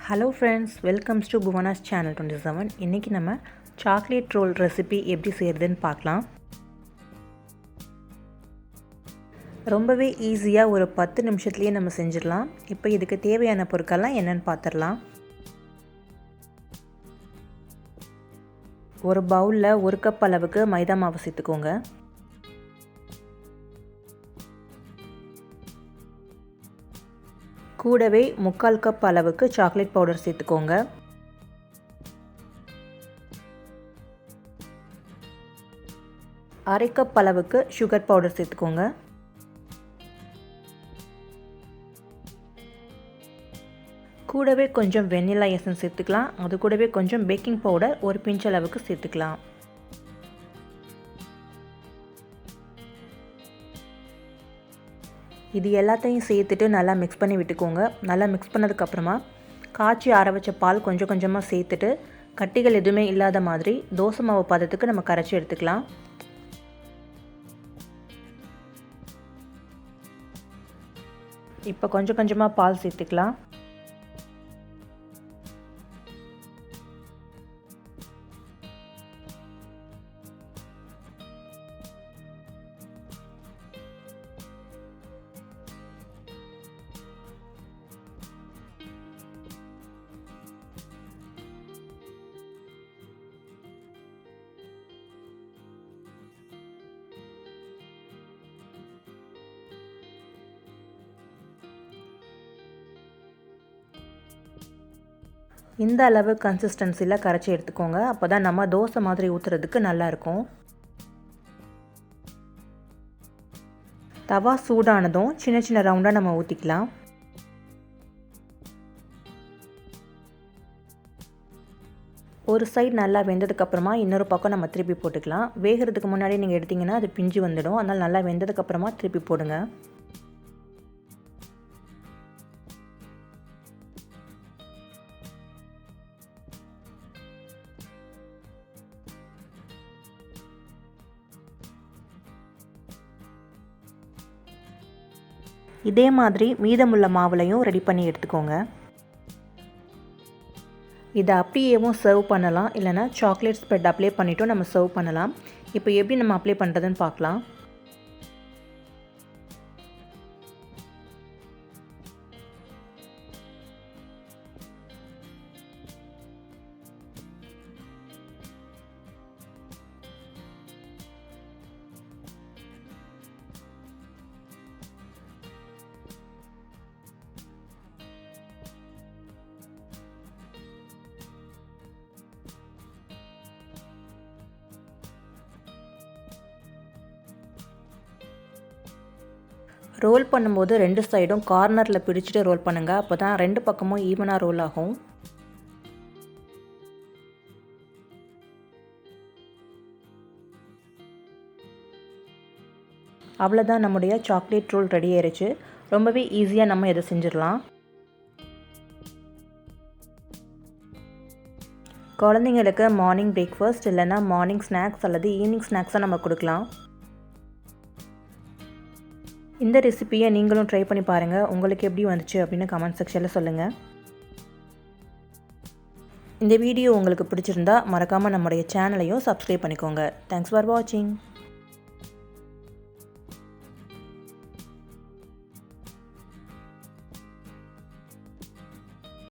Hello friends, welcome to Bhuvana's channel 27. இன்னைக்கு நம்ம chocolate roll recipe எப்படி செய்யறதுன்னு பார்க்கலாம். ரொம்பவே ஈஸியா ஒரு 10 நிமிஷத்துலயே நம்ம செஞ்சிரலாம். இப்போ இதுக்கு தேவையான பொருட்கள்லாம் என்னன்னு பார்த்தறலாம். ஒரு பவுல்ல 1 கப் அளவுக்கு மைதா மாவு சேர்த்துக்கோங்க. கூடவே 3/4 கப் அளவுக்கு சாக்லேட் பவுடர் சேர்த்துக்கோங்க. அரை கப் அளவுக்கு சுகர் பவுடர் சேர்த்துக்கோங்க. கூடவே கொஞ்சம் வெண்ணிலா எசன்ஸ் சேர்த்துக்கலாம். அது கூடவே கொஞ்சம் பேக்கிங் பவுடர் ஒரு பிஞ்ச் அளவுக்கு சேர்த்துக்கலாம். இது எல்லாத்தையும் சேர்த்துட்டு நல்லா மிக்ஸ் பண்ணி விட்டுக்கோங்க. நல்லா மிக்ஸ் பண்ணதுக்கப்புறமா காய்ச்சி ஆற வச்ச பால் கொஞ்சம் கொஞ்சமாக சேர்த்துட்டு கட்டிகள் எதுவுமே இல்லாத மாதிரி தோசை மாவு பதத்துக்கு நம்ம கரைச்சி எடுத்துக்கலாம். இப்போ கொஞ்சம் கொஞ்சமாக பால் சேர்த்துக்கலாம். இந்த அளவு கன்சிஸ்டன்சியில் கரைச்சி எடுத்துக்கோங்க. அப்போ தான் நம்ம தோசை மாதிரி ஊற்றுறதுக்கு நல்லாயிருக்கும். தவா சூடானதும் சின்ன சின்ன ரவுண்டாக நம்ம ஊற்றிக்கலாம். ஒரு சைடு நல்லா வெந்ததுக்கப்புறமா இன்னொரு பக்கம் நம்ம திருப்பி போட்டுக்கலாம். வேகிறதுக்கு முன்னாடி நீங்கள் எடுத்திங்கன்னா அது பிஞ்சு வந்துடும். அதனால் நல்லா வெந்ததுக்கப்புறமா திருப்பி போடுங்க. இதே மாதிரி மீதமுள்ள மாவுலையும் ரெடி பண்ணி எடுத்துக்கோங்க. இதை அப்படியேவும் சர்வ் பண்ணலாம், இல்லைனா சாக்லேட் ஸ்ப்ரெட் அப்ளை பண்ணிவிட்டும் நம்ம சர்வ் பண்ணலாம். இப்போ எப்படி நம்ம அப்ளை பண்ணுறதுன்னு பார்க்கலாம். ரோல் பண்ணும்போது 2 சைடும் கார்னரில் பிடிச்சிட்டு ரோல் பண்ணுங்கள். அப்போ தான் 2 பக்கமும் ஈவனாக ரோல் ஆகும். அவ்வளோதான், நம்முடைய சாக்லேட் ரோல் ரெடி ஆயிடுச்சு. ரொம்பவே ஈஸியாக நம்ம இதை செஞ்சிடலாம். குழந்தைங்களுக்கு மார்னிங் பிரேக்ஃபாஸ்ட் இல்லைன்னா மார்னிங் ஸ்நாக்ஸ் அல்லது ஈவினிங் ஸ்நாக்ஸாக நம்ம கொடுக்கலாம். இந்த ரெசிபியை நீங்களும் ட்ரை பண்ணி பாருங்கள். உங்களுக்கு எப்படி வந்துச்சு அப்படின்னு கமெண்ட் செக்ஷனில் சொல்லுங்கள். இந்த வீடியோ உங்களுக்கு பிடிச்சிருந்தா மறக்காமல் நம்முடைய சேனலையும் சப்ஸ்கிரைப் பண்ணிக்கோங்க. தேங்க்ஸ் ஃபார் வாட்சிங்.